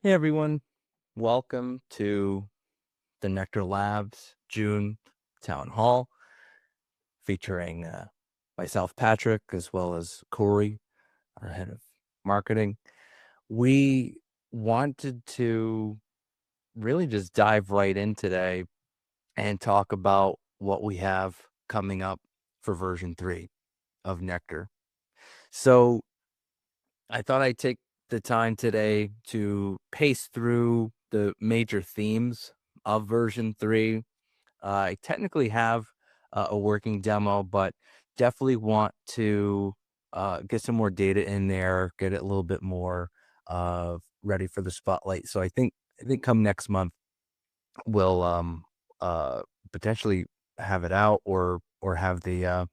Hey everyone, welcome to the NeQter Labs June Town Hall featuring myself, Patrick, as well as Corey, our head of marketing. We wanted to really just dive right in today and talk about what we have coming up for version 3 of NeQter. So I thought I'd take the time today to pace through the major themes of version 3. I technically have a working demo, but definitely want to get some more data in there, get it a little bit more ready for the spotlight. So I think come next month we'll uh, potentially have it out or have the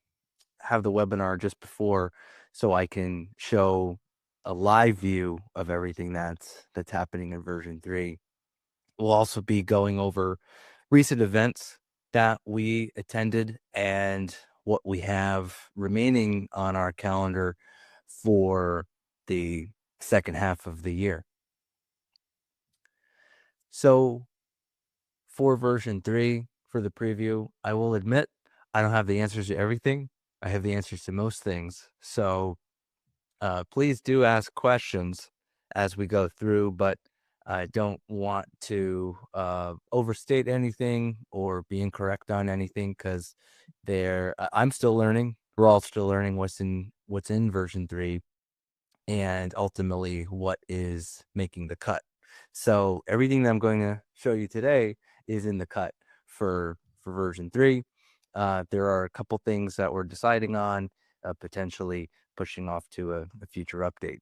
webinar just before, so I can show a live view of everything that's happening in version 3. We'll also be going over recent events that we attended and what we have remaining on our calendar for the second half of the year. So for version 3, for the preview, I will admit I don't have the answers to everything. I have the answers to most things. So please do ask questions as we go through, but I don't want to overstate anything or be incorrect on anything because I'm still learning. We're all still learning what's in version 3 and ultimately what is making the cut. So everything that I'm going to show you today is in the cut for version 3. There are a couple things that we're deciding on, potentially pushing off to a future update.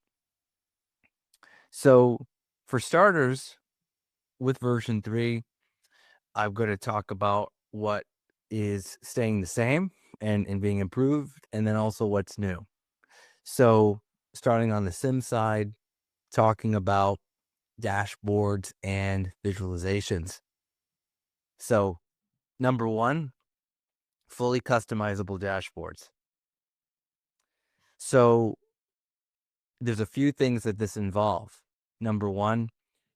So for starters, with version 3, I'm going to talk about what is staying the same and being improved, and then also what's new. So starting on the sim side, talking about dashboards and visualizations. So number one, fully customizable dashboards. So there's a few things that this involves. Number one,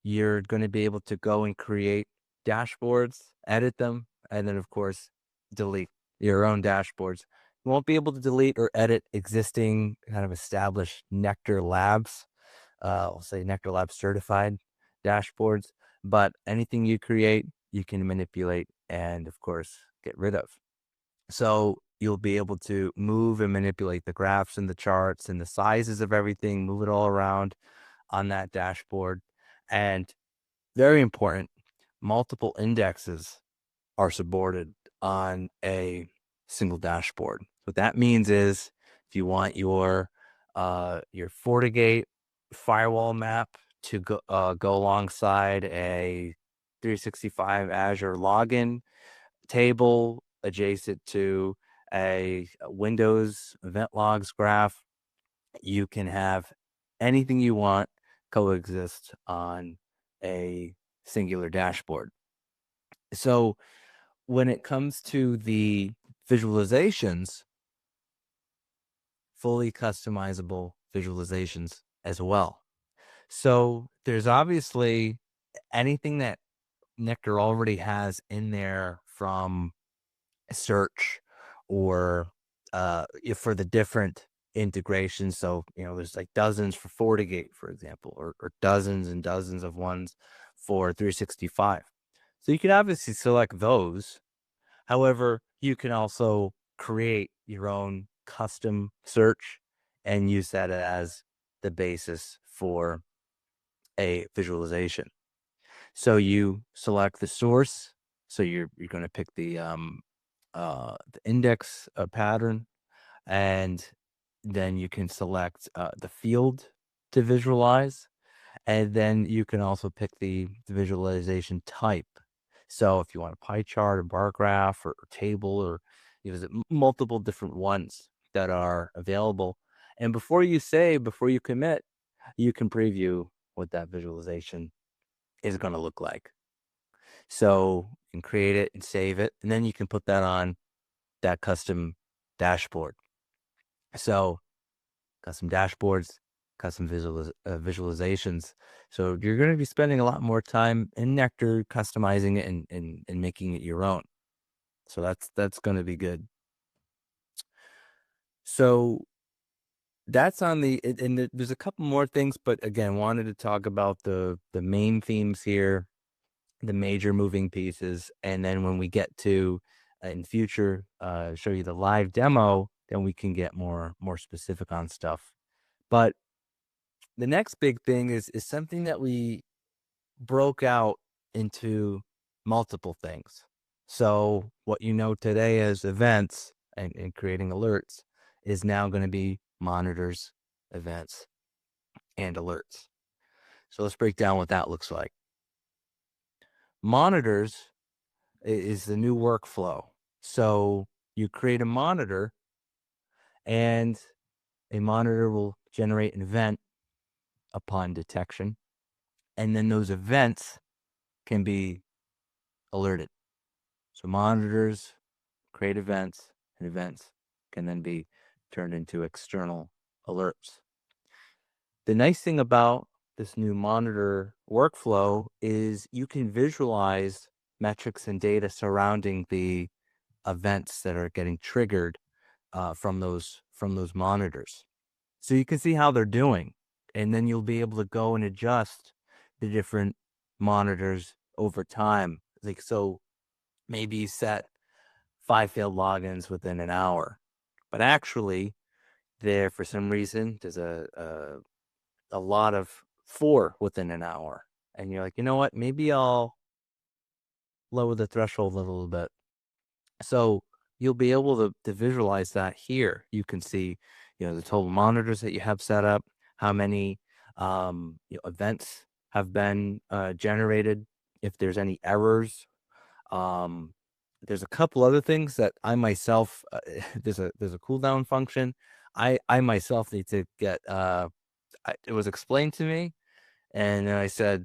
you're going to be able to go and create dashboards, edit them, and then of course delete your own dashboards. You won't be able to delete or edit existing kind of established NeQter Labs, I'll say NeQter Labs certified dashboards, but anything you create, you can manipulate and of course get rid of. So you'll be able to move and manipulate the graphs and the charts and the sizes of everything, move it all around on that dashboard. And very important, multiple indexes are supported on a single dashboard. What that means is if you want your FortiGate firewall map to go alongside a 365 Azure login table adjacent to a Windows event logs graph, you can have anything you want coexist on a singular dashboard. So when it comes to the visualizations, fully customizable visualizations as well. So there's obviously anything that NeQter already has in there from search or for the different integrations. So, there's like dozens for FortiGate, for example, or dozens and dozens of ones for 365. So you can obviously select those. However, you can also create your own custom search and use that as the basis for a visualization. So you select the source. So you're going to pick the index pattern, and then you can select the field to visualize, and then you can also pick the visualization type. So if you want a pie chart, a bar graph, or table, or there's multiple different ones that are available. And before you commit, you can preview what that visualization is going to look like. So you can create it and save it, and then you can put that on that custom dashboard. So custom dashboards, custom visualizations. So you're going to be spending a lot more time in NeQter customizing it and making it your own. So that's going to be good. So that's on the, and there's a couple more things, but again, wanted to talk about the main themes here, the major moving pieces, and then when we get to in future show you the live demo, then we can get more specific on stuff. But the next big thing is something that we broke out into multiple things. So what you know today as events and creating alerts is now going to be monitors, events, and alerts. So let's break down what that looks like. Monitors is the new workflow. So you create a monitor, and a monitor will generate an event upon detection, and then those events can be alerted. So monitors create events, and events can then be turned into external alerts. The nice thing about this new monitor workflow is you can visualize metrics and data surrounding the events that are getting triggered from those monitors. So you can see how they're doing, and then you'll be able to go and adjust the different monitors over time. Like, so maybe you set 5 failed logins within an hour, but actually there, for some reason, there's a lot of 4 within an hour. And you're like, you know what, maybe I'll lower the threshold a little bit. So you'll be able to visualize that here. You can see, the total monitors that you have set up, how many events have been generated, if there's any errors. There's a couple other things that I myself there's a cooldown function. I myself need to get it was explained to me, and then I said,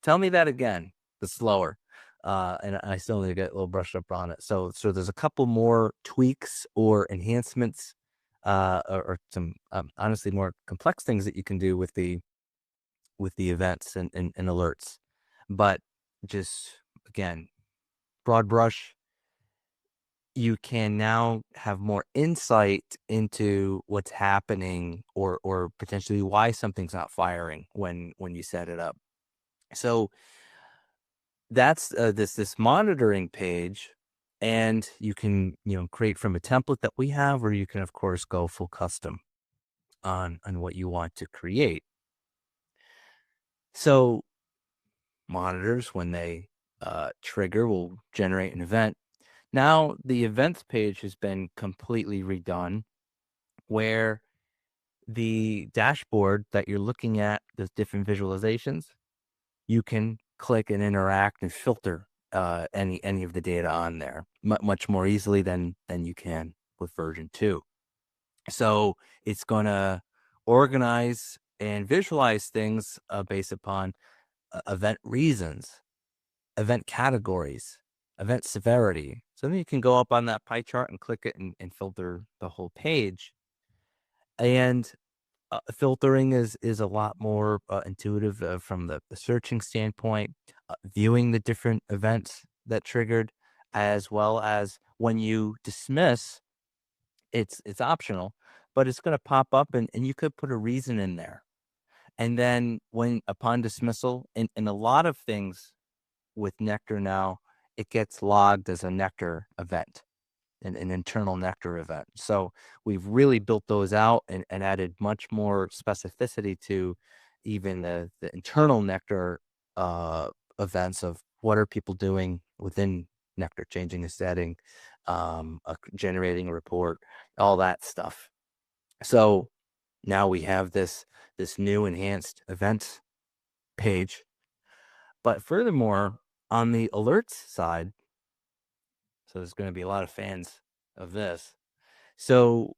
tell me that again, but slower. And I still need to get a little brushed up on it. So there's a couple more tweaks or enhancements, or some honestly more complex things that you can do with the events and alerts. But just again, broad brush, you can now have more insight into what's happening or potentially why something's not firing when you set it up. So that's this monitoring page, and you can create from a template that we have, or you can of course go full custom on what you want to create. So monitors, when they trigger, will generate an event. Now the events page has been completely redone, where the dashboard that you're looking at, those different visualizations, you can click and interact and filter any of the data on there much more easily than you can with version 2. So it's going to organize and visualize things based upon event reasons, event categories, event severity. So then you can go up on that pie chart and click it and filter the whole page. And filtering is a lot more intuitive from the searching standpoint, viewing the different events that triggered, as well as when you dismiss, it's optional, but it's going to pop up, and you could put a reason in there. And then when upon dismissal, in a lot of things with NeQter now, it gets logged as a NeQter event, an internal NeQter event. So we've really built those out and added much more specificity to even the internal NeQter events of what are people doing within NeQter, changing a setting, generating a report, all that stuff. So now we have this new enhanced events page. But furthermore, on the alerts side, so there's going to be a lot of fans of this. So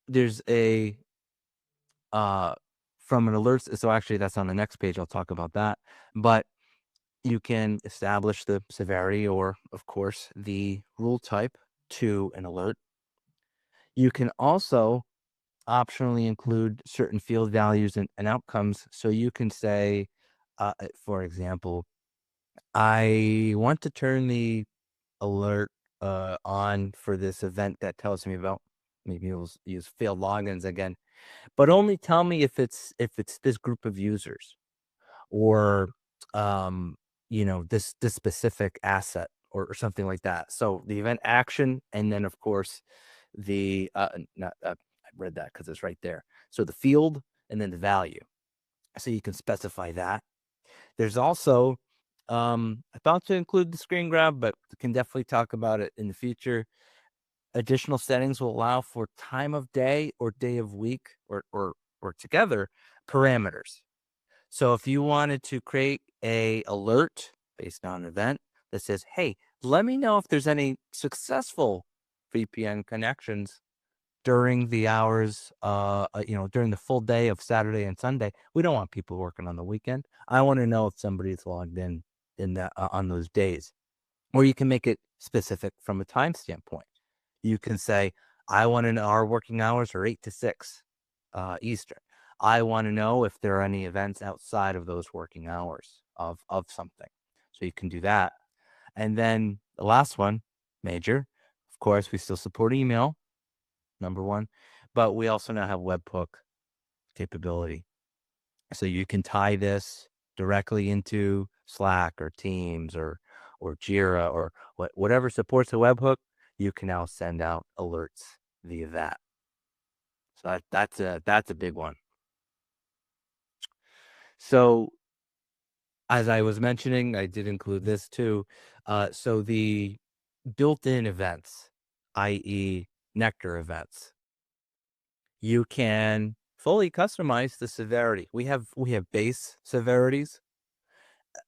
there's a from an alerts. So actually that's on the next page. I'll talk about that. But you can establish the severity, or of course the rule type to an alert. You can also optionally include certain field values and outcomes. So you can say, for example, I want to turn the alert on for this event that tells me about, maybe you'll use failed logins again, but only tell me if it's this group of users, or um this specific asset, or something like that. So the event action, and then of course the not I read that because it's right there. So the field, and then the value, so you can specify that. There's also, about to include the screen grab, but can definitely talk about it in the future. Additional settings will allow for time of day or day of week, or together, parameters. So if you wanted to create a alert based on an event that says, "Hey, let me know if there's any successful VPN connections during the hours, during the full day of Saturday and Sunday." We don't want people working on the weekend. I want to know if somebody's logged in that on those days. Or you can make it specific from a time standpoint. You can say, I want to know our working hours are 8 to 6 Eastern. I want to know if there are any events outside of those working hours of something. So you can do that. And then the last one, major, of course, we still support email, number one, but we also now have webhook capability. So you can tie this directly into Slack or Teams or Jira, or whatever supports a webhook. You can now send out alerts via that. So that's a big one. So as I was mentioning, I did include this too. So the built-in events, i.e., NeQter events, you can fully customize the severity. We have base severities,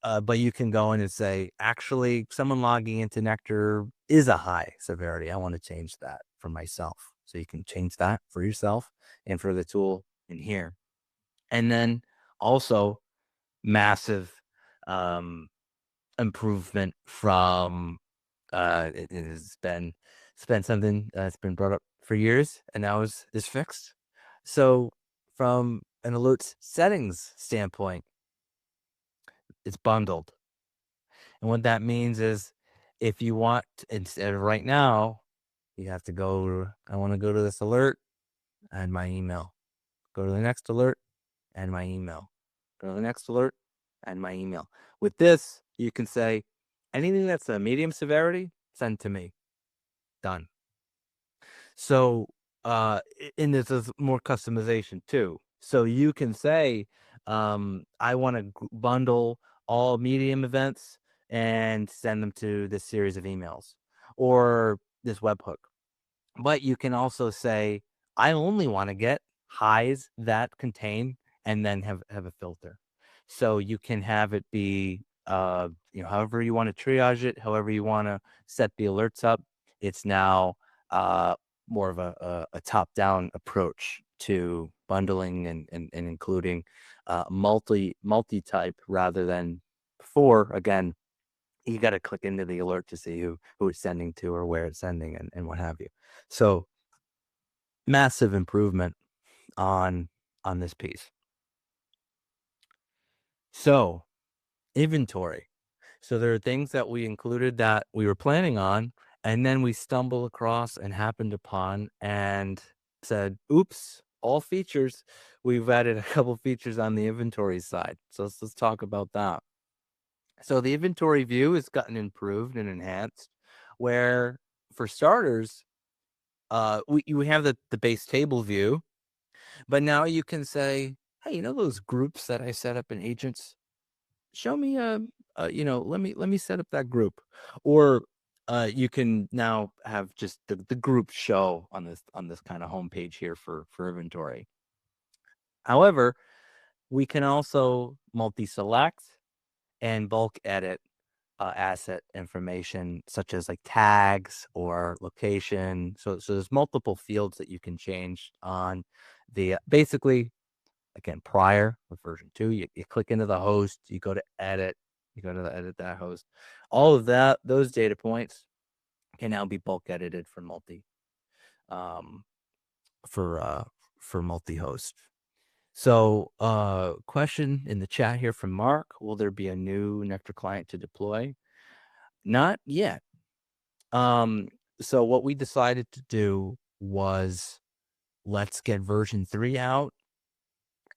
but you can go in and say, actually, someone logging into NeQter is a high severity. I want to change that for myself. So you can change that for yourself and for the tool in here. And then also massive um, improvement from it has been something that's been brought up for years, and now is fixed. So from an alerts settings standpoint, it's bundled. And what that means is, if you want, instead of right now, you have to go, I want to go to this alert and my email. Go to the next alert and my email. Go to the next alert and my email. With this, you can say, anything that's a medium severity, send to me. Done. So, and this is more customization too. So you can say, I want to bundle all medium events and send them to this series of emails, or this webhook. But you can also say, I only want to get highs that contain, and then have a filter. So you can have it be, however you want to triage it, however you want to set the alerts up. It's now uh, more of a top-down approach to bundling and including multi-type, rather than before. Again, you got to click into the alert to see who it's sending to, or where it's sending, and what have you. So massive improvement on this piece. So inventory. So there are things that we included that we were planning on, and then we stumbled across and happened upon and said, oops, all features. We've added a couple features on the inventory side. So let's talk about that. So the inventory view has gotten improved and enhanced, where, for starters, we have the base table view, but now you can say, hey, those groups that I set up in agents, show me let me set up that group. Or you can now have just the group show on this kind of homepage here for inventory. However, we can also multi-select and bulk edit asset information, such as like tags or location. So there's multiple fields that you can change on the, basically, again, prior with version 2, you click into the host, you go to edit, you go to the edit that host. All of that, those data points can now be bulk edited for multi, um, for for multi-host. So, question in the chat here from Mark: will there be a new NeQter client to deploy? Not yet. So what we decided to do was let's get version 3 out,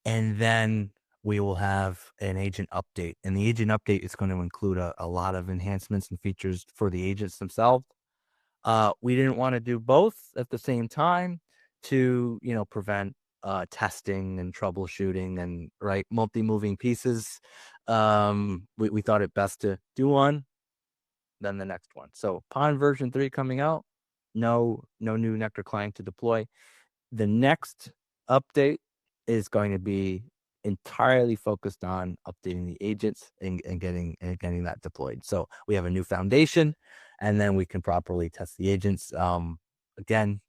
and then we will have an agent update. And the agent update is going to include a lot of enhancements and features for the agents themselves. We didn't want to do both at the same time to, prevent testing and troubleshooting and multi-moving pieces. We thought it best to do one, then the next one. So upon version 3 coming out, no new NeQter client to deploy. The next update is going to be entirely focused on updating the agents and getting that deployed. So we have a new foundation, and then we can properly test the agents. Again,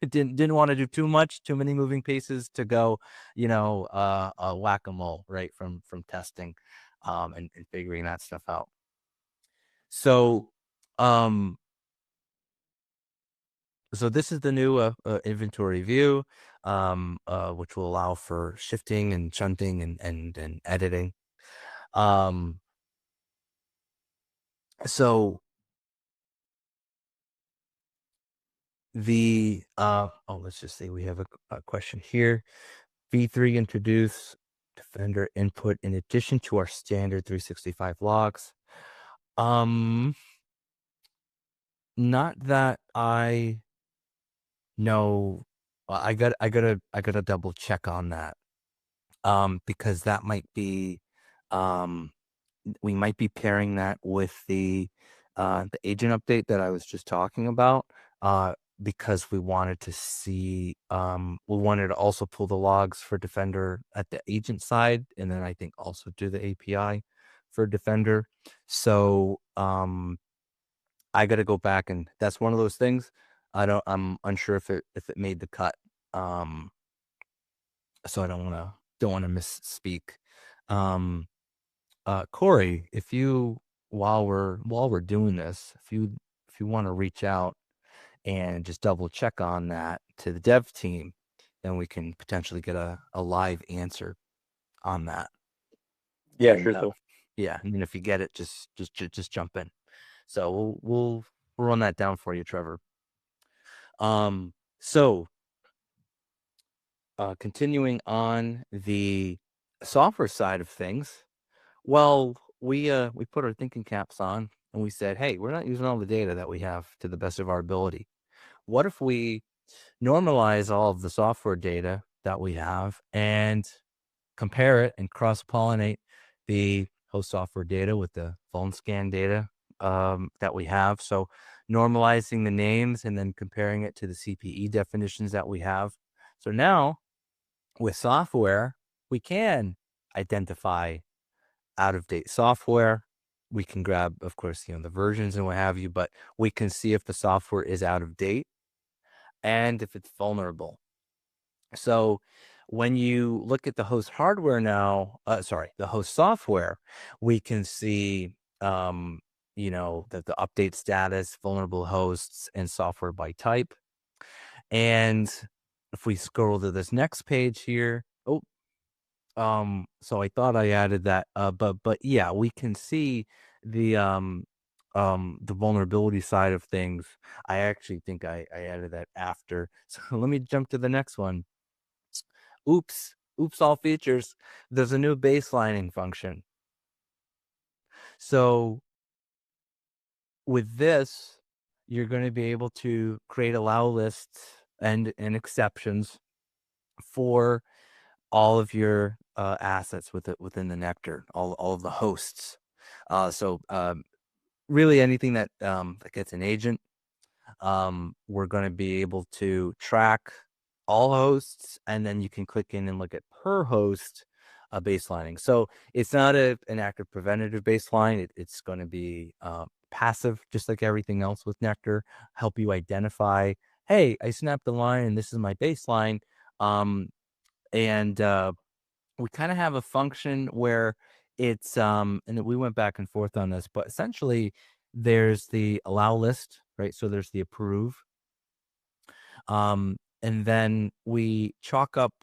didn't want to do too many moving pieces to go, whack-a-mole, right, from testing, and figuring that stuff out. So, so this is the new inventory view, which will allow for shifting and shunting and editing. So the let's just say we have a question here. V3 introduce Defender input in addition to our standard 365 logs. Not that I know. I gotta double check on that. Because that might be, we might be pairing that with the agent update that I was just talking about, because we wanted to see, we wanted to also pull the logs for Defender at the agent side, and then I think also do the API for Defender. So I got to go back, and that's one of those things. I'm unsure if it made the cut. So I don't want to misspeak. Corey, if you, while we're doing this, if you want to reach out and just double check on that to the dev team, then we can potentially get a live answer on that. Yeah, And, sure. So yeah, and if you get it, just jump in. So we'll run that down for you, Trevor. So continuing on the software side of things, well, we put our thinking caps on and we said, hey, we're not using all the data that we have to the best of our ability. What if we normalize all of the software data that we have and compare it and cross-pollinate the host software data with the phone scan data that we have? So normalizing the names and then comparing it to the CPE definitions that we have. So now with software, we can identify out-of-date software. We can grab, of course, the versions and what have you, but we can see if the software is out of date and if it's vulnerable. So when you look at the host hardware now, the host software, we can see, that the update status, vulnerable hosts, and software by type. And if we scroll to this next page here, so I thought I added that, but yeah, we can see the vulnerability side of things. I actually think I added that after. So let me jump to the next one. Oops, all features. There's a new baselining function. So with this, you're going to be able to create allow lists and exceptions for all of your assets within the NeQter, all of the hosts. So really anything that gets an agent, we're going to be able to track all hosts, and then you can click in and look at per host baselining. So it's not an active preventative baseline. It's going to be passive, just like everything else with NeQter. Help you identify, hey, I snapped the line and this is my baseline. And we kind of have a function where it's and we went back and forth on this, but essentially there's the allow list, right? So there's the approve, and then we chalk up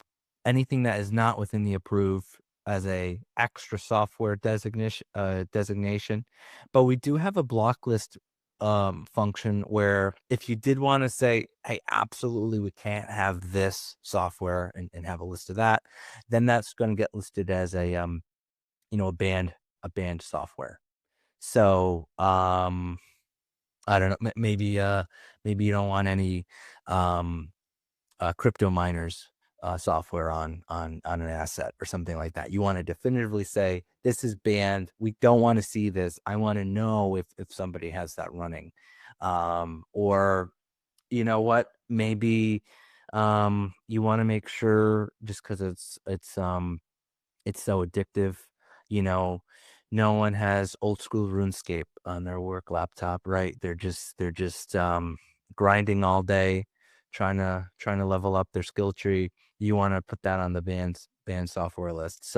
anything that is not within the approved as a extra software designation. But we do have a block list function where if you did want to say, hey, absolutely, we can't have this software and have a list of that, then that's going to get listed as a a banned software. So I don't know, maybe you don't want any um crypto miners software on an asset or something like that. You want to definitively say this is banned. We don't want to see this. I want to know if somebody has that running, or you know what, maybe you want to make sure, just because it's so addictive, you know, no one has old school RuneScape on their work laptop, right? They're just grinding all day, trying to level up their skill tree. You want to put that on the banned software list.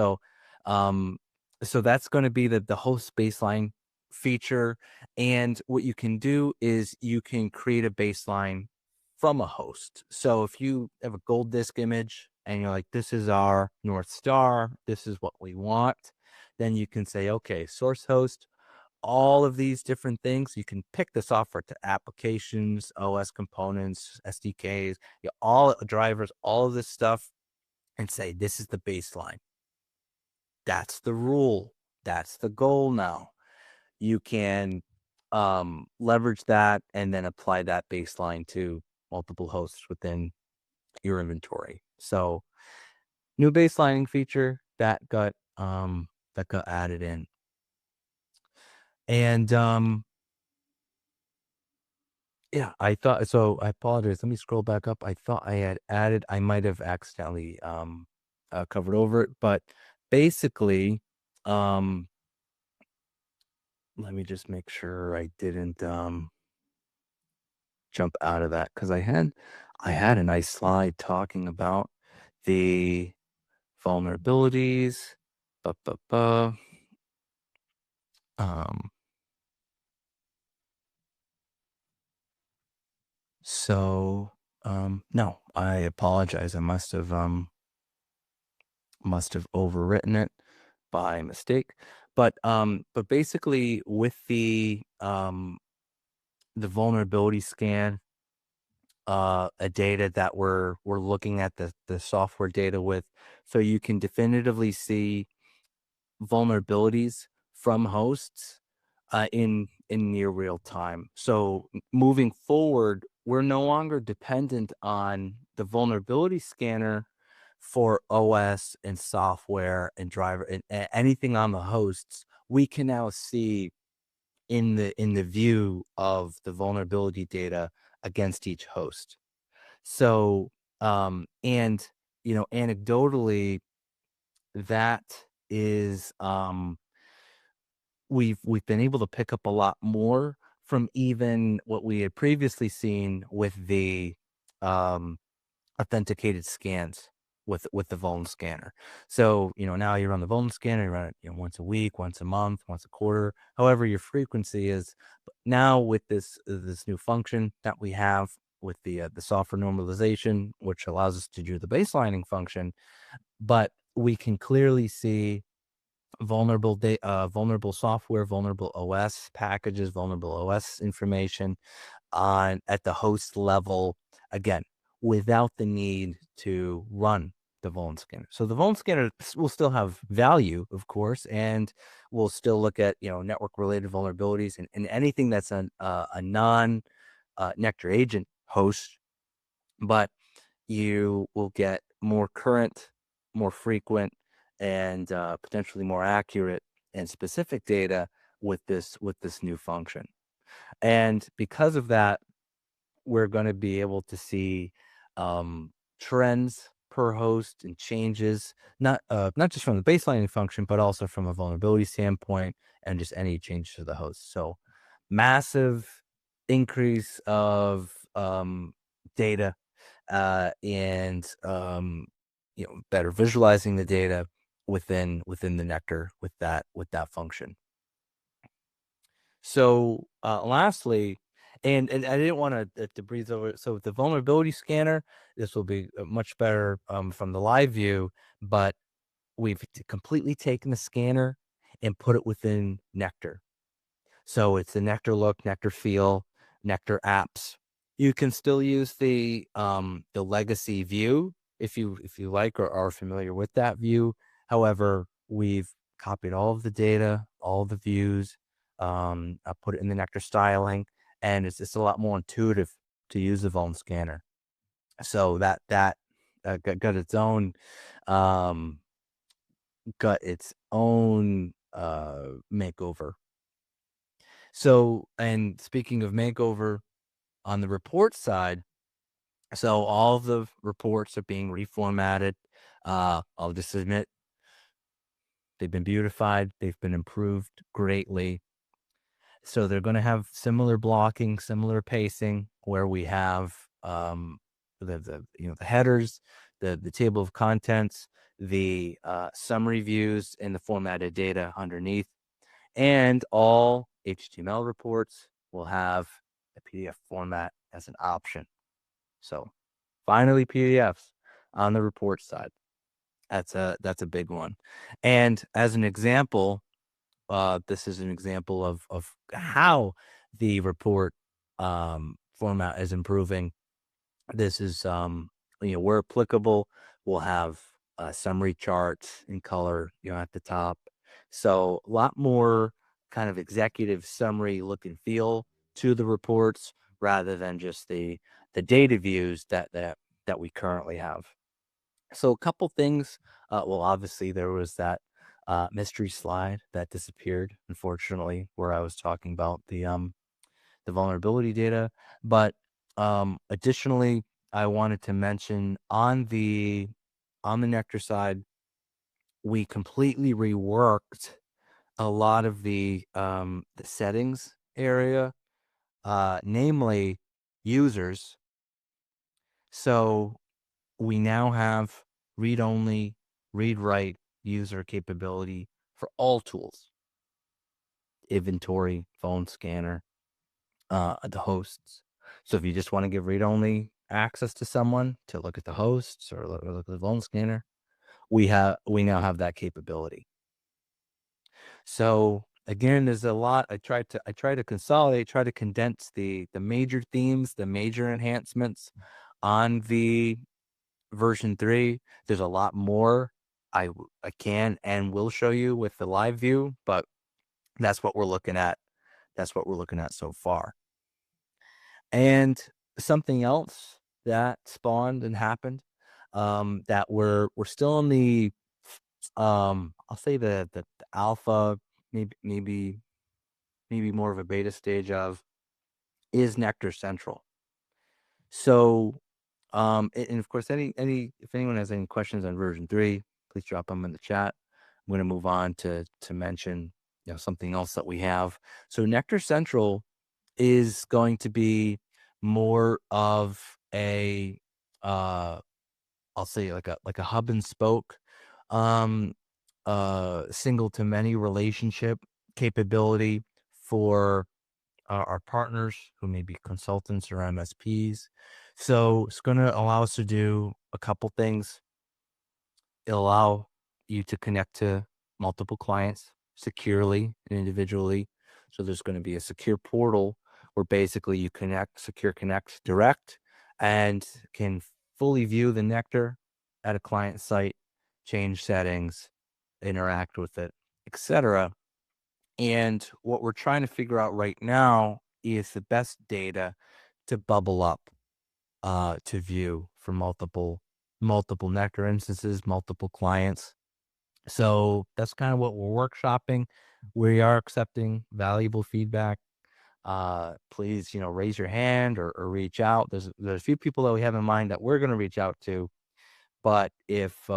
Um, so that's going to be the host baseline feature. And what you can do is you can create a baseline from a host. So if you have a gold disk image and you're like, this is our North Star, this is what we want, then you can say, okay, source host, all of these different things. You can pick the software to applications, OS components, SDKs, all drivers, all of this stuff, and say, this is the baseline. That's the rule. That's the goal now. You can leverage that and then apply that baseline to multiple hosts within your inventory. So new baselining feature that got added in. And yeah, I thought so. I apologize. Let me scroll back up. I thought I had added, I might have accidentally covered over it, but basically, um let me just make sure I didn't jump out of that, because I had a nice slide talking about the vulnerabilities. Ba, ba, ba. Um, so no, I apologize. I must have overwritten it by mistake. But basically with the vulnerability scan, a data that we're looking at the software data with, so you can definitively see vulnerabilities from hosts in near real time. So moving forward, we're no longer dependent on the vulnerability scanner for OS and software and driver and anything on the hosts. We can now see in the view of the vulnerability data against each host. So and anecdotally, that is we've been able to pick up a lot more from even what we had previously seen with the um, authenticated scans with the Vuln scanner. So now you run the Vuln scanner, you run it once a week, once a month, once a quarter, however your frequency is. But now with this new function that we have with the software normalization, which allows us to do the baselining function, but we can clearly see vulnerable software, vulnerable OS packages, vulnerable OS information on at the host level, again, without the need to run the vuln scanner. So the vuln scanner will still have value, of course, and we'll still look at network related vulnerabilities and anything that's a non NeQter agent host, but you will get more current, more frequent, and potentially more accurate and specific data with this new function. And because of that, we're going to be able to see trends per host and changes, not just from the baselining function, but also from a vulnerability standpoint and just any change to the host. So massive increase of data and better visualizing the data within the NeQter with that function. So lastly, And I didn't want to breeze over it. So with the vulnerability scanner, this will be much better from the live view, but we've completely taken the scanner and put it within NeQter. So it's the NeQter look, NeQter feel, NeQter apps. You can still use the legacy view if you like or are familiar with that view. However, we've copied all of the data, all the views, I put it in the NeQter styling, and it's just a lot more intuitive to use the Vuln scanner. So that got its own um makeover. So, and speaking of makeover on the report side, so all of the reports are being reformatted. I'll just admit they've been beautified, they've been improved greatly. So they're going to have similar blocking, similar pacing, where we have the headers, the table of contents, the summary views, and the formatted data underneath. And all HTML reports will have a PDF format as an option. So finally, PDFs on the report side. That's a big one. And as an example, this is an example of how the report format is improving. This is where applicable, we'll have summary charts in color, at the top. So a lot more kind of executive summary look and feel to the reports rather than just the data views that we currently have. So a couple things. Well, obviously there was that mystery slide that disappeared, unfortunately, where I was talking about the vulnerability data. But additionally, I wanted to mention on the NeQter side, we completely reworked a lot of the settings area, namely users. So we now have read only, read write user capability for all tools, inventory, phone scanner, the hosts. So if you just want to give read only access to someone to look at the hosts or look at the phone scanner, we now have that capability. So again, there's a lot. I try to consolidate, try to condense the major themes, the major enhancements on the version 3. There's a lot more I can and will show you with the live view, but that's what we're looking at. That's what we're looking at so far. And something else that spawned and happened, that we're still in the I'll say the alpha, maybe more of a beta stage of, is NeQter Central. So and of course, if anyone has any questions on version 3, please drop them in the chat. I'm going to move on to mention something else that we have. So NeQter Central is going to be more of a I'll say like a hub and spoke, single to many relationship capability for our partners who may be consultants or MSPs. So it's going to allow us to do a couple things. It'll allow you to connect to multiple clients securely and individually. So there's going to be a secure portal where basically you secure connect direct and can fully view the NeQter at a client site, change settings, interact with it, etc. And what we're trying to figure out right now is the best data to bubble up to view for multiple NeQter instances, multiple clients. So that's kind of what we're workshopping. We are accepting valuable feedback. Please, raise your hand or reach out. There's a few people that we have in mind that we're going to reach out to. But if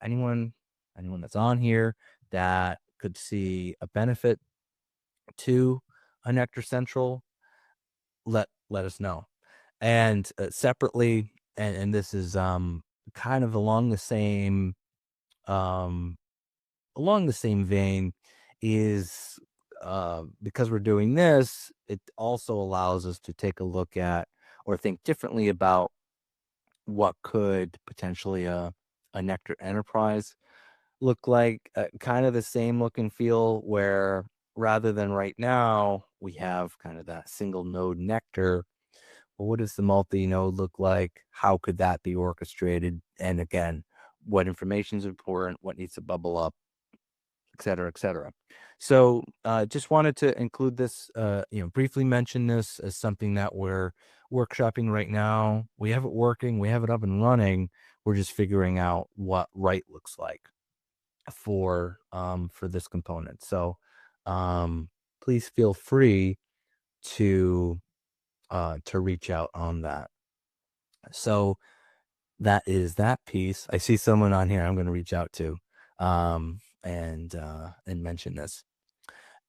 anyone that's on here that could see a benefit to a NeQter Central, let us know. And separately, and this is kind of along the same vein, is because we're doing this, it also allows us to take a look at or think differently about what could potentially a Nectar Enterprise look like. Kind of the same look and feel, where rather than right now we have kind of that single node Nectar. Well, what does the multi-node look like? How could that be orchestrated? And again, what information is important? What needs to bubble up? Et cetera, et cetera. So just wanted to include this, briefly mention this as something that we're workshopping right now. We have it working, we have it up and running. We're just figuring out what right looks like for this component. So please feel free to reach out on that. So that is that piece. I see someone on here I'm going to reach out to and mention this.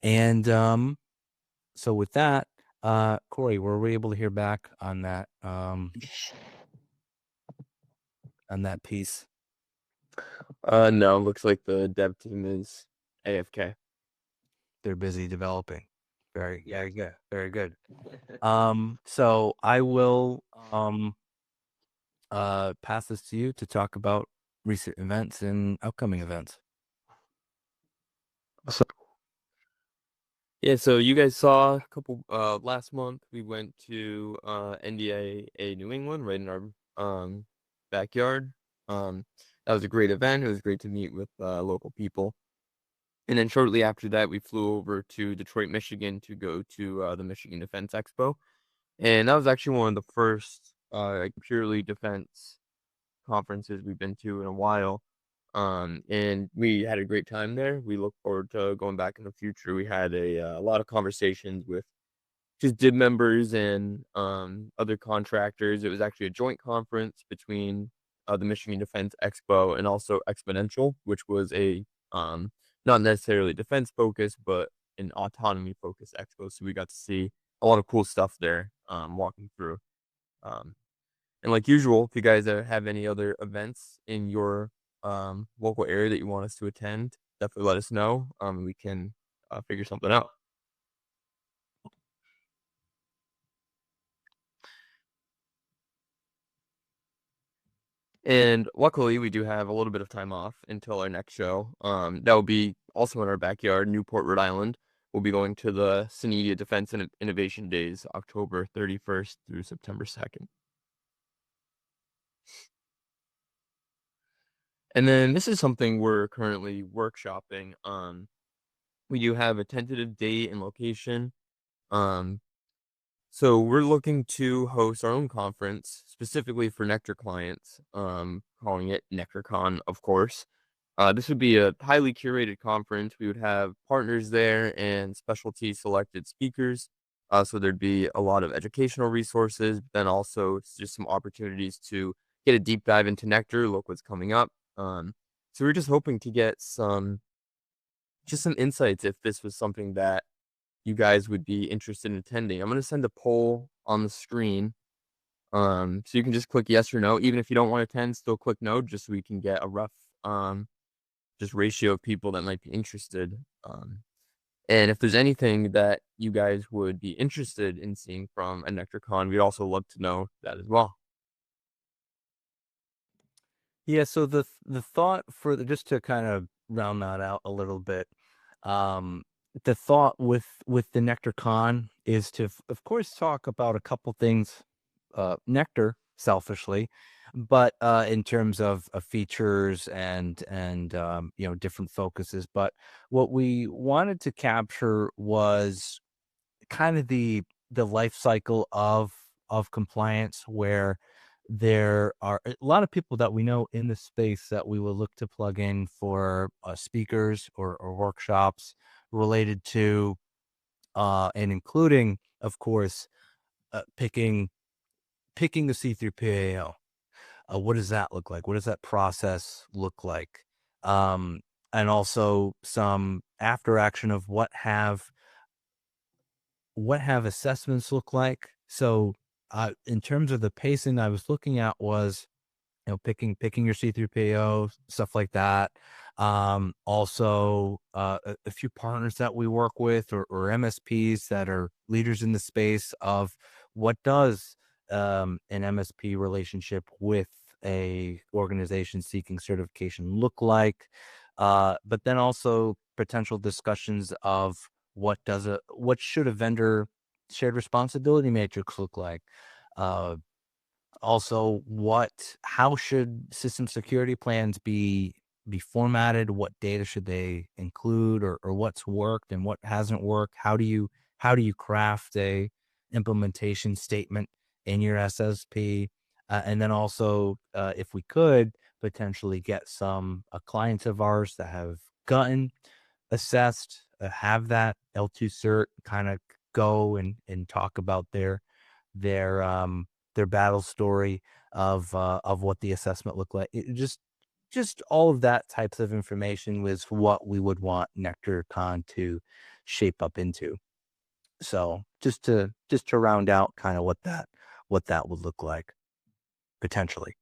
And so with that, Corey, were we able to hear back on that piece? No, looks like the dev team is AFK. They're busy developing. Very good. Very good. So I will pass this to you to talk about recent events and upcoming events. So, yeah, so you guys saw a couple last month we went to NDIA New England right in our backyard. That was a great event. It was great to meet with local people. And then shortly after that, we flew over to Detroit, Michigan to go to the Michigan Defense Expo. And that was actually one of the first like purely defense conferences we've been to in a while. And we had a great time there. We look forward to going back in the future. We had a lot of conversations with just DIB members and other contractors. It was actually a joint conference between the Michigan Defense Expo and also Exponential, which was a not necessarily defense focused, but an autonomy focused expo. So we got to see a lot of cool stuff there walking through. Um, and like usual, if you guys have any other events in your local area that you want us to attend, definitely let us know. We can figure something out. And luckily, we do have a little bit of time off until our next show. That will be also in our backyard, Newport, Rhode Island. We'll be going to the Synedia Defense and Innovation Days, October 31st through September 2nd. And then this is something we're currently workshopping. We do have a tentative date and location. Um, so we're looking to host our own conference specifically for NeQter clients, calling it NeQterCon, of course. This would be a highly curated conference. We would have partners there and specialty selected speakers. So there'd be a lot of educational resources, but then also just some opportunities to get a deep dive into NeQter, look what's coming up. So we're just hoping to get some insights if this was something that you guys would be interested in attending. I'm going to send a poll on the screen. So you can just click yes or no. Even if you don't want to attend, still click no, just so we can get a rough just ratio of people that might be interested. And if there's anything that you guys would be interested in seeing from a NeQterCon, we'd also love to know that as well. Yeah, so the thought for just to kind of round that out a little bit, um, the thought with the NeQterCon is to, of course, talk about a couple things, Nectar selfishly, but in terms of features and different focuses. But what we wanted to capture was kind of the life cycle of compliance, where there are a lot of people that we know in the space that we will look to plug in for speakers or workshops related to and including, of course, picking the C3PAO. What does that look like? What does that process look like? And also some after action of what have assessments look like. So in terms of the pacing I was looking at was picking your C3PO, stuff like that. Also, a few partners that we work with, or MSPs that are leaders in the space of what does an MSP relationship with a organization seeking certification look like, but then also potential discussions of what should a vendor shared responsibility matrix look like. Uh, Also, how should system security plans be formatted? What data should they include, or what's worked and what hasn't worked? How do you craft a implementation statement in your SSP? And then also, if we could potentially get some clients of ours that have gotten assessed, have that L2 cert, kind of go and talk about their um their battle story of what the assessment looked like. Just all of that types of information was what we would want NectarCon to shape up into. So just to round out kind of what that would look like potentially.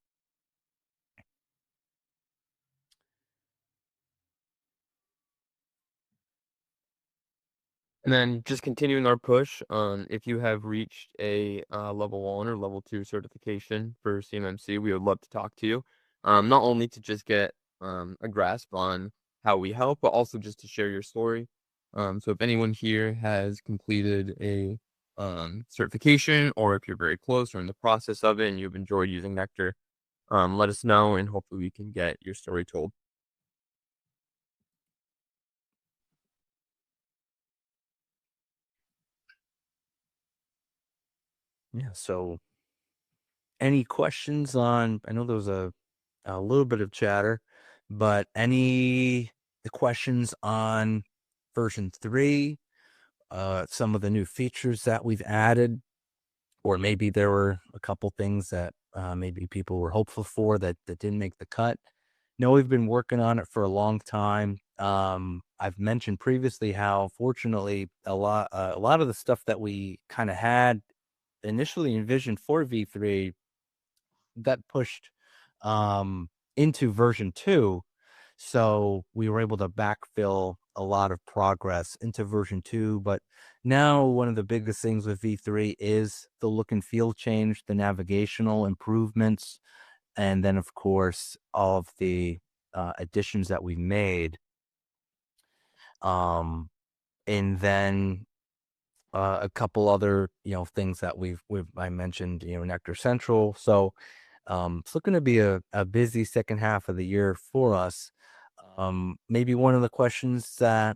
And then just continuing our push, if you have reached a level 1 or level 2 certification for CMMC, we would love to talk to you. Not only to just get a grasp on how we help, but also just to share your story. So if anyone here has completed a certification, or if you're very close or in the process of it and you've enjoyed using Nectar, let us know and hopefully we can get your story told. Yeah. So any questions on, I know there was a little bit of chatter, but any questions on version 3, some of the new features that we've added, or maybe there were a couple things that maybe people were hopeful for that didn't make the cut. No, we've been working on it for a long time. I've mentioned previously how fortunately a lot of the stuff that we kind of had initially envisioned for V3 got pushed into version 2. So we were able to backfill a lot of progress into version 2. But now one of the biggest things with V3 is the look and feel change, the navigational improvements, and then, of course, all of the additions that we made. Um, and then a couple other, things that I mentioned, Nectar Central. So it's looking to be a busy second half of the year for us. Maybe one of the questions that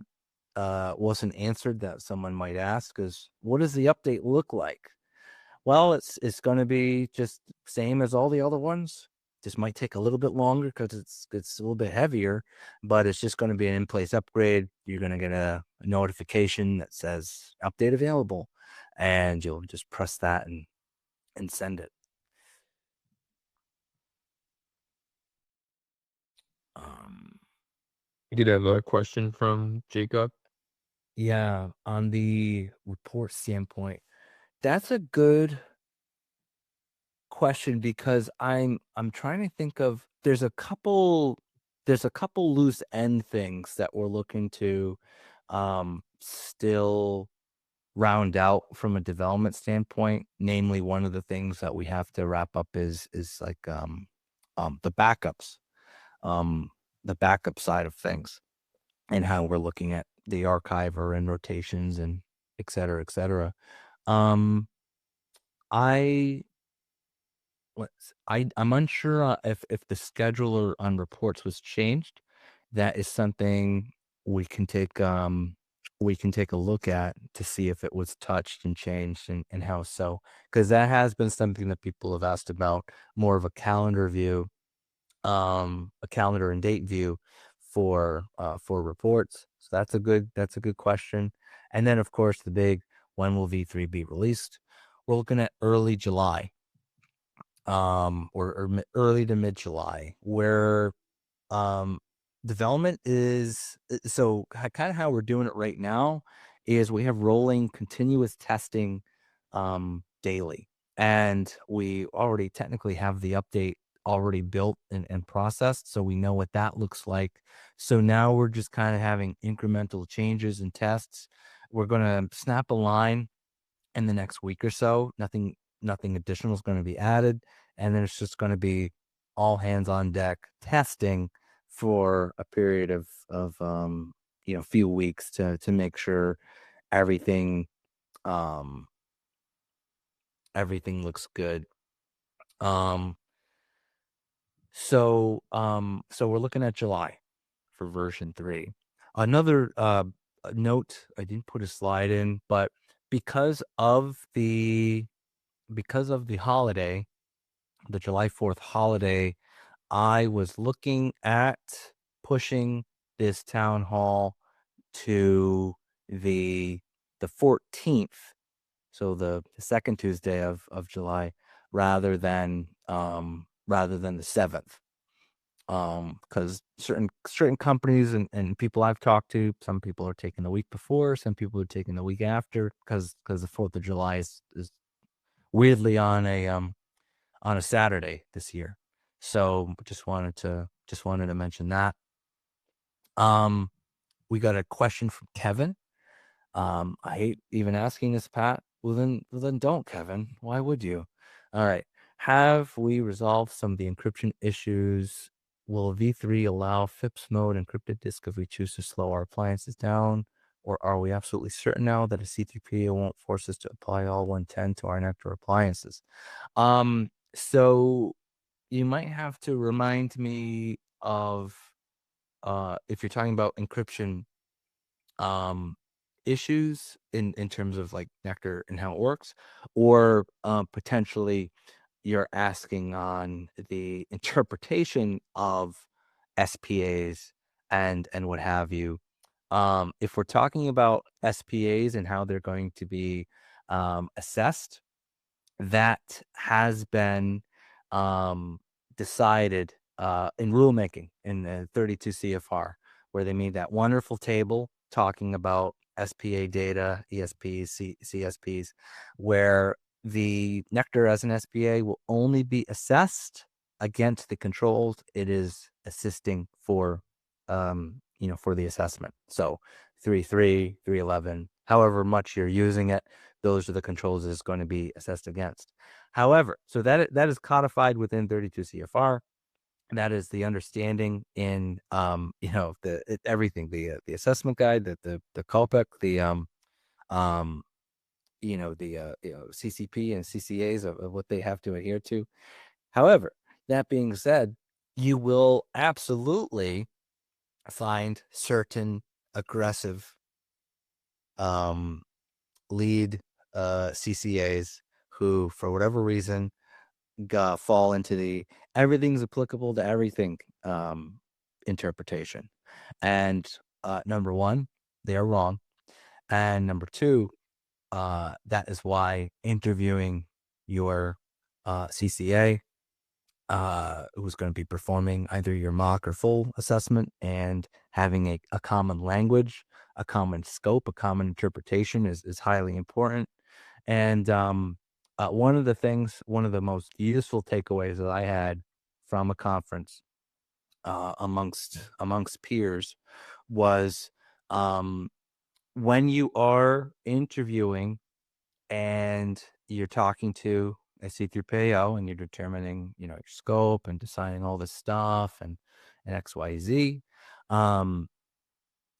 wasn't answered that someone might ask is, what does the update look like? Well, it's going to be just same as all the other ones. Just might take a little bit longer because it's a little bit heavier, but it's just going to be an in-place upgrade. You're going to get a notification that says update available, and you'll just press that and send it. Um, We did have a question from Jacob. yeah, on the report standpoint, that's a good question because I'm trying to think of there's a couple loose end things that we're looking to still round out from a development standpoint. Namely, one of the things that we have to wrap up is like the backups, um the backup side of things, and how we're looking at the archiver and rotations and et cetera, et cetera. Um I I'm unsure if the scheduler on reports was changed. That is something we can take we can take a look at to see if it was touched and changed, and how so, because that has been something that people have asked about, more of a calendar view, a calendar and date view for reports. So that's a good question. And then of course the big, when will V3 be released? We're looking at early July, or early to mid July, where um development is so kind of how we're doing it right now is we have rolling continuous testing daily, and we already technically have the update already built and processed, so we know what that looks like. So now we're just kind of having incremental changes and tests. We're gonna snap a line in the next week or so. Nothing additional is going to be added, and then it's just going to be all hands on deck testing for a period of few weeks to make sure everything um everything looks good. Um so we're looking at July for version 3. Another note, I didn't put a slide in, but because of the holiday, the July 4th holiday, I was looking at pushing this town hall to the 14th, so the second Tuesday of July, rather than the 7th. Because certain companies and people I've talked to, some people are taking the week before, some people are taking the week after, because the 4th of July is weirdly on a Saturday this year. So just wanted to mention that. Um, we got a question from Kevin. I hate even asking this, Pat. Well then don't, Kevin. Why would you? All right. Have we resolved some of the encryption issues? Will V3 allow FIPS mode encrypted disk if we choose to slow our appliances down? Or are we absolutely certain now that a C3PA won't force us to apply all 110 to our NeQter appliances? So you might have to remind me of if you're talking about encryption um issues in terms of like NeQter and how it works, or potentially you're asking on the interpretation of SPAs and what have you. If we're talking about SPAs and how they're going to be assessed, that has been decided in rulemaking in the 32 CFR, where they made that wonderful table talking about SPA data, ESPs, CSPs, where the NeQter as an SPA will only be assessed against the controls it is assisting for the assessment. So 3.3, 3.11, however much you're using it, those are the controls it's going to be assessed against. However, so that is codified within 32 CFR. That is the understanding in everything, the assessment guide, the COPEC, the CCP and CCAs of what they have to adhere to. However, that being said, you will absolutely find certain aggressive lead CCAs who, for whatever reason, fall into the everything's applicable to everything interpretation. And number one, they are wrong. And number two, that is why interviewing your CCA, who's going to be performing either your mock or full assessment, and having a common language, a common scope, a common interpretation is highly important. And one of the most useful takeaways that I had from a conference amongst peers was um, when you are interviewing and you're talking to a C3PAO and you're determining, your scope and deciding all this stuff and XYZ.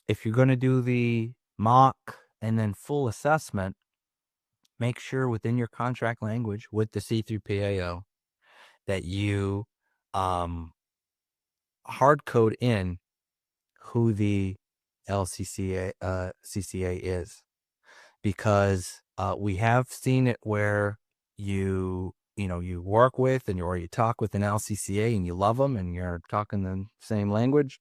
If you're going to do the mock and then full assessment, make sure within your contract language with the C3PAO that you hard code in who the LCCA CCA is, because we have seen it where you work with or you talk with an LCCA and you love them and you're talking the same language,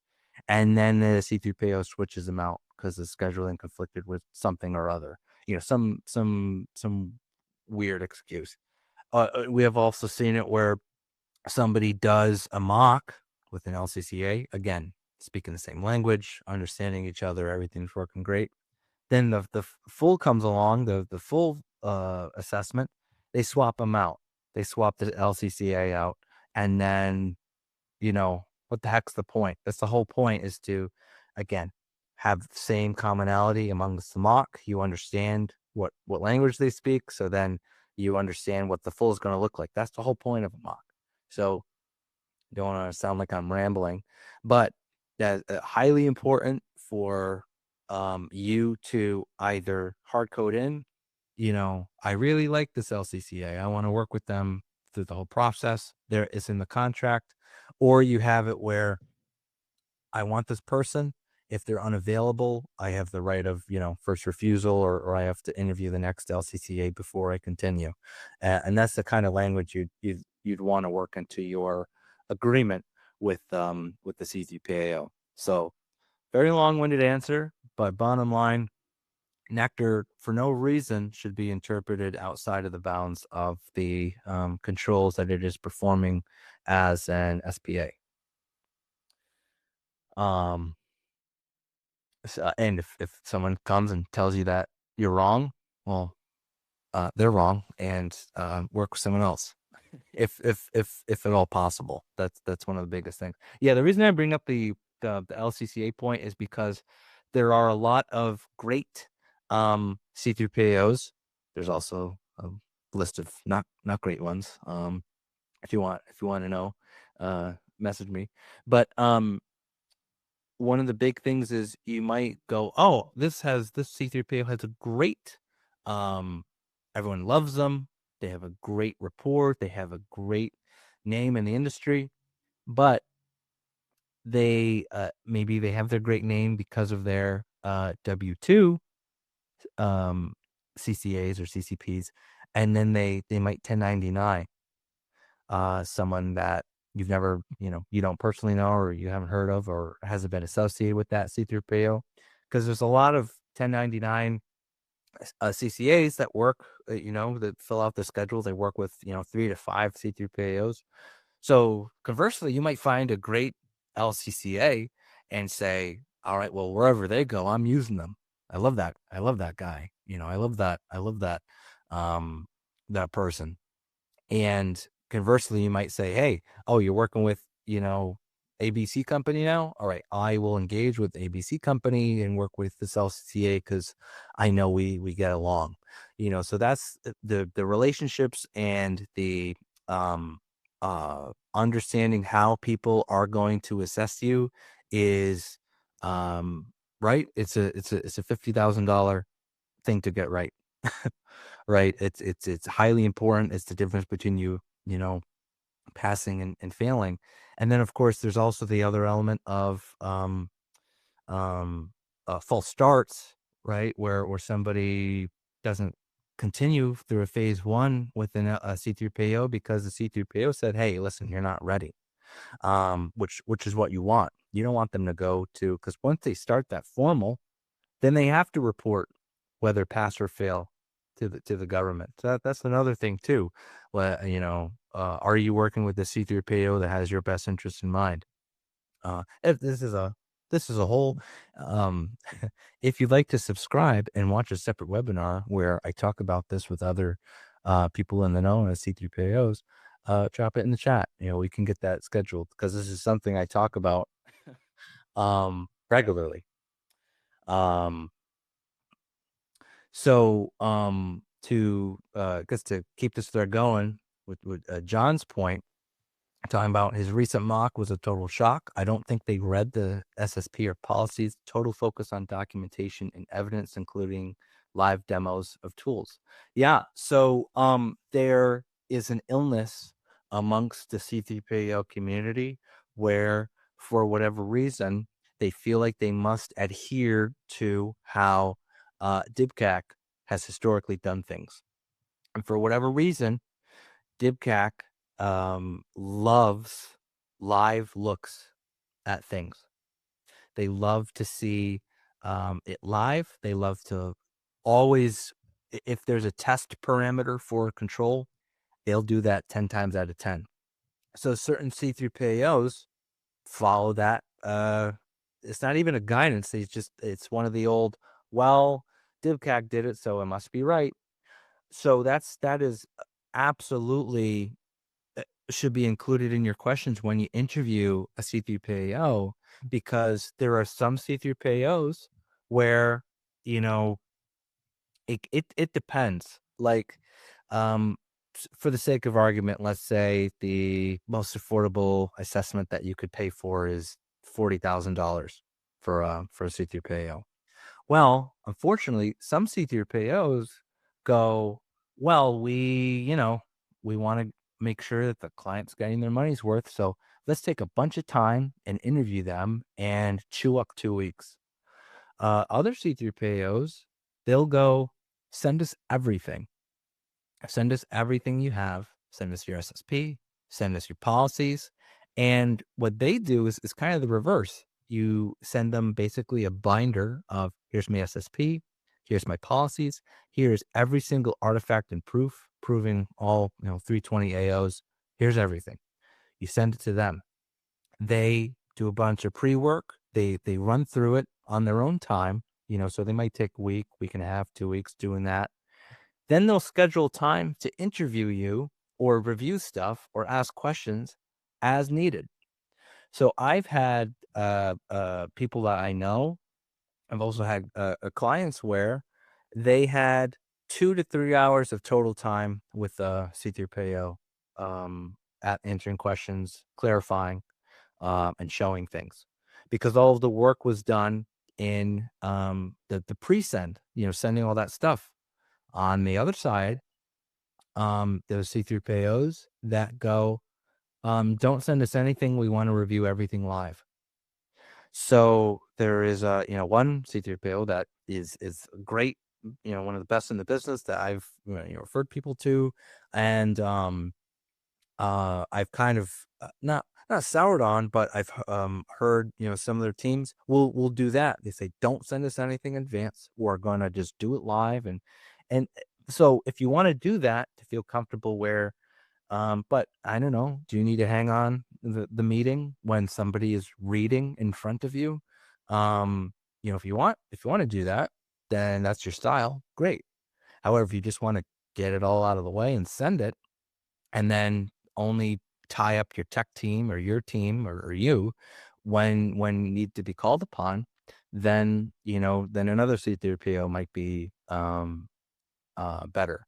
and then the C3PAO switches them out because the scheduling conflicted with something or other, some weird excuse. We have also seen it where somebody does a mock with an LCCA, again, speaking the same language, understanding each other, everything's working great. Then the full comes along, the full assessment, they swap them out. They swap the LCCA out and then, what the heck's the point? That's the whole point, is to, again, have the same commonality amongst the mock. You understand what language they speak, so then you understand what the full is going to look like. That's the whole point of a mock. So don't want to sound like I'm rambling, but that highly important for you to either hard code in, I really like this LCCA. I want to work with them through the whole process. There is in the contract, or you have it where I want this person. If they're unavailable, I have the right of, first refusal, or I have to interview the next LCCA before I continue. And that's the kind of language you'd want to work into your agreement with the CTPAO. So very long-winded answer, but bottom line, NeQter for no reason should be interpreted outside of the bounds of the controls that it is performing as an SPA. Um, and if someone comes and tells you that you're wrong, well, they're wrong, and work with someone else, if at all possible. That's one of the biggest things. Yeah, the reason I bring up the LCCA point is because there are a lot of great C3PAOs. There's also a list of not great ones. If you want to know, message me. But one of the big things is you might go, oh, this C3PO has a great, everyone loves them. They have a great rapport. They have a great name in the industry, but they maybe they have their great name because of their W2 CCAs or CCPs, and then they might 1099 someone that you've never, you don't personally know, or you haven't heard of, or hasn't been associated with that C3PO, because there's a lot of 1099 CCAs that work, that fill out the schedule. They work with, 3 to 5 C3PAOs. So conversely, you might find a great LCCA and say, all right, well, wherever they go, I'm using them. I love that. I love that guy. I love that. I love that person. And conversely, you might say, hey, oh, you're working with, ABC company now? All right, I will engage with ABC company and work with this LCCA because I know we get along. So that's the relationships and the understanding how people are going to assess you is right. It's a $50,000 thing to get right. Right. It's highly important. It's the difference between you passing and failing. And then of course there's also the other element of false starts, right? Where somebody doesn't continue through a phase one within a C3PO because the C3PO said, hey, listen, you're not ready. Which is what you want. You don't want them to go to, because once they start that formal, then they have to report whether pass or fail to the government. So that's another thing too. Are you working with the C3PO that has your best interest in mind? If this is a whole, um, if you'd like to subscribe and watch a separate webinar where I talk about this with other people in the know as C3PAOs, drop it in the chat. We can get that scheduled, because this is something I talk about regularly. Um, to keep this thread going with John's point, talking about his recent mock was a total shock. I don't think they read the SSP or policies. Total focus on documentation and evidence, including live demos of tools. Yeah. So there is an illness amongst the C3PAO community where, for whatever reason, they feel like they must adhere to how DibCAC has historically done things. And for whatever reason, DibCAC loves live looks at things. They love to see it live. They love to always, if there's a test parameter for control, they'll do that 10 times out of 10. So certain C3PAOs follow that. It's not even a guidance. It's one of the old, well, DibCAC did it, so it must be right. So that is absolutely should be included in your questions when you interview a C3PAO, because there are some C3PAOs where, you know, it depends. Like, for the sake of argument, let's say the most affordable assessment that you could pay for is $40,000 for a C3PAO. Well, unfortunately, some C3PAOs go, well, we want to make sure that the client's getting their money's worth. So let's take a bunch of time and interview them and chew up 2 weeks. Other C3PAOs, they'll go, send us everything. Send us everything you have. Send us your SSP. Send us your policies. And what they do is kind of the reverse. You send them basically a binder of, here's my SSP, here's my policies, here's every single artifact and proof proving all 320 AOs. Here's everything. You send it to them. They do a bunch of pre-work. They run through it on their own time. So they might take a week, week and a half, 2 weeks doing that. Then they'll schedule time to interview you or review stuff or ask questions as needed. So I've had people that I know. I've also had clients where they had 2 to 3 hours of total time with C3PAO, at answering questions, clarifying, and showing things, because all of the work was done in the pre-send, sending all that stuff. On the other side, those C3PAOs that go, don't send us anything. We want to review everything live. So there is one C3PO that is great, one of the best in the business that I've referred people to, and I've kind of not soured on, but I've heard some of their teams will do that. They say, don't send us anything in advance. We're gonna just do it live, and so if you want to do that to feel comfortable, where but I don't know, do you need to hang on the meeting when somebody is reading in front of you? If you want to do that, then that's your style. Great. However, if you just want to get it all out of the way and send it, and then only tie up your tech team or your team or you when you need to be called upon, then another C3PO might be better.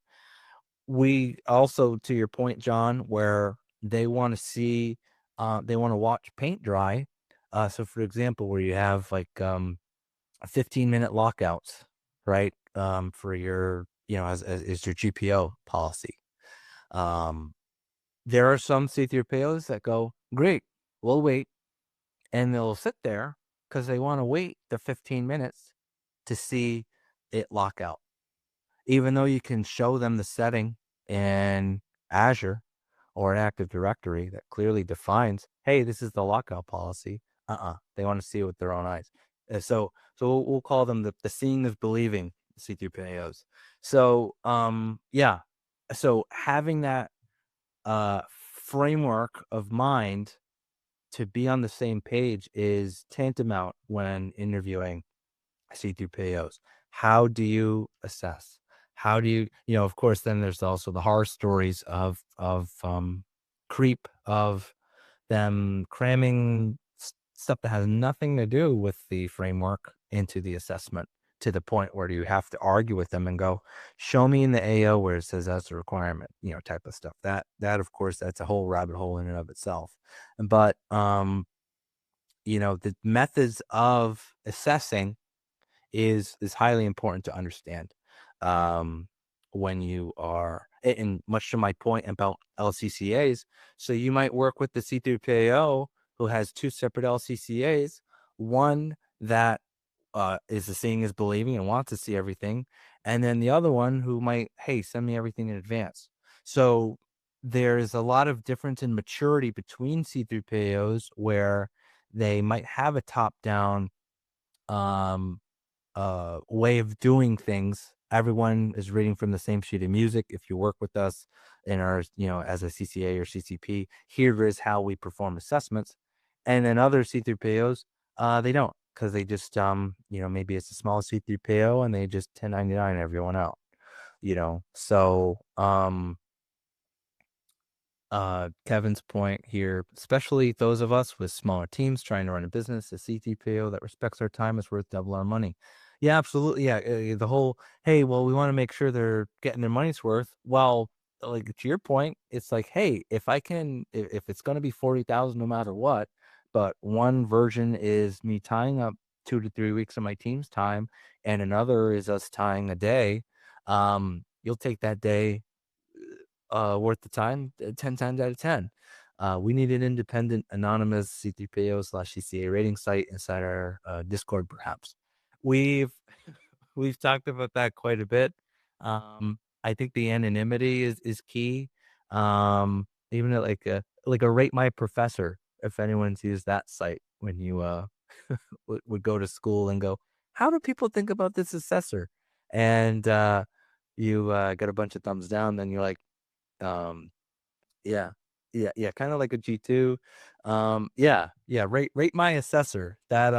We also, to your point, John, where they want to see, they want to watch paint dry. So, for example, where you have like 15-minute lockouts, right? For your, as is your GPO policy. Um, there are some C3POs that go, great, we'll wait, and they'll sit there because they want to wait the 15 minutes to see it lock out, even though you can show them the setting in Azure or an Active Directory that clearly defines, hey, this is the lockout policy. They want to see it with their own eyes. So we'll call them the seeing is believing C3PAOs. So yeah. So having that framework of mind to be on the same page is tantamount when interviewing C3PAOs. How do you assess? How do you, of course, then there's also the horror stories of creep, of them cramming stuff that has nothing to do with the framework into the assessment, to the point where you have to argue with them and go, show me in the AO where it says that's a requirement, type of stuff. That of course, that's a whole rabbit hole in and of itself. But the methods of assessing is highly important to understand, um, when you are, and much to my point about LCCAs. So you might work with the C3PAO who has two separate LCCAs, one that is the seeing is believing and wants to see everything, and then the other one who might, hey, send me everything in advance. So there's a lot of difference in maturity between C3PAOs, where they might have a top down um way of doing things. Everyone is reading from the same sheet of music. If you work with us in our, as a CCA or CCP, here is how we perform assessments. And then other C3PAOs, they don't, because they just, maybe it's a small C3PAO and they just 1099 everyone out, So, Kevin's point here, especially those of us with smaller teams trying to run a business, a CTPO that respects our time is worth double our money. Yeah, absolutely. Yeah, the whole hey, well, we want to make sure they're getting their money's worth. Well, like to your point, it's like, hey, if I can, if it's going to be 40,000 no matter what, but one version is me tying up 2 to 3 weeks of my team's time, and another is us tying a day. You'll take that day worth the time 10 times out of 10. We need an independent, anonymous CTPO/CCA rating site inside our Discord, perhaps. We've we've talked about that quite a bit. I think the anonymity is key. Even at like a rate my professor, if anyone's used that site when you would go to school and go, how do people think about this assessor? And you get a bunch of thumbs down, then you're like, um, yeah. Yeah, kinda like a G2. Yeah, rate my assessor. That,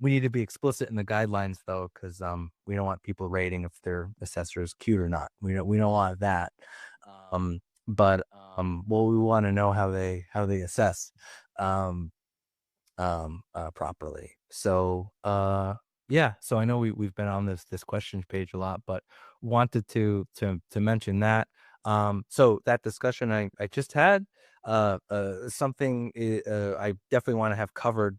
we need to be explicit in the guidelines though, because we don't want people rating if their assessor is cute or not. We don't want that. But, well, we wanna know how they assess. Um properly. So yeah, so I know we've been on this questions page a lot, but wanted to mention that. So that discussion I just had, something I definitely want to have covered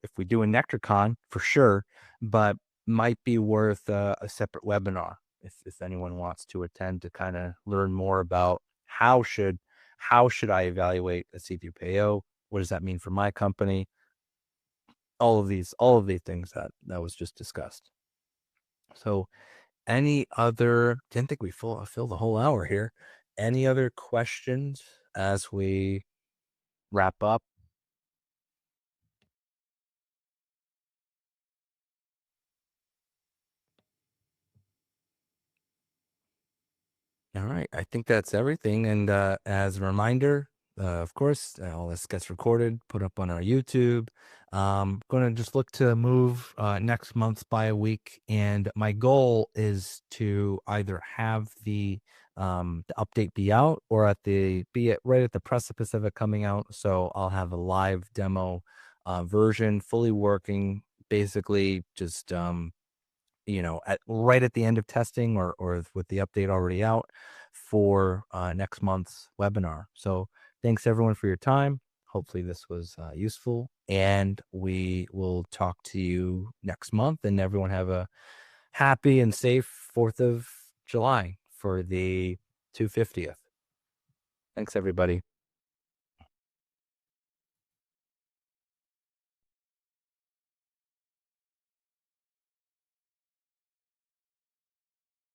if we do a NectarCon for sure, but might be worth a separate webinar if anyone wants to attend to kind of learn more about how should I evaluate a CPPO? What does that mean for my company? All of these things that was just discussed. So any other didn't think we fill the whole hour here. Any other questions as we wrap up? All right. I think that's everything. And as a reminder, of course, all this gets recorded, put up on our YouTube. Going to just look to move next month by a week. And my goal is to either have the update be out or be it right at the precipice of it coming out. So I'll have a live demo version fully working, basically just right at the end of testing or with the update already out for next month's webinar. So thanks everyone for your time. Hopefully this was useful, and we will talk to you next month. And everyone have a happy and safe 4th of July for the 250th. Thanks everybody.